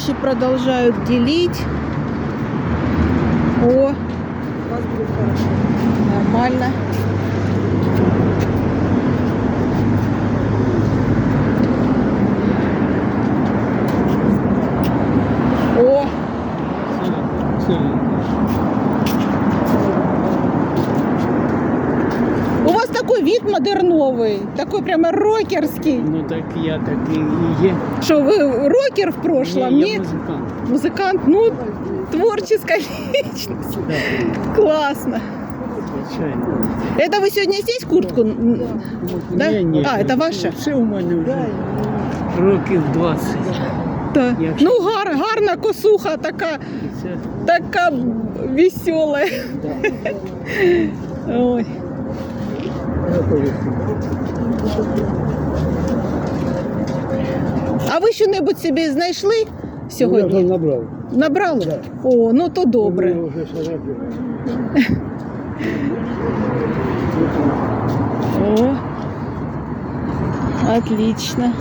вещи продолжают делить. О, нормально. О, у вас такой вид модерновый, такой прямо рокерский. Ну так я такий і є. Что, вы рокер в прошлом? Я Нет? музикант. Музыкант? Ну, творческая личность. Да, Классно. звичайно. Это вы сегодня здесь куртку? Да? Ні, А, это ваша? Все у мене вже років 20. Да. Якщо- Ну, гарна косуха, така, Це, така весела. Ой. А ви що-небудь собі знайшли сьогодні? Я набрав. Набрали? Да. О, ну то добре. Ми вже шарапили. О, отлично.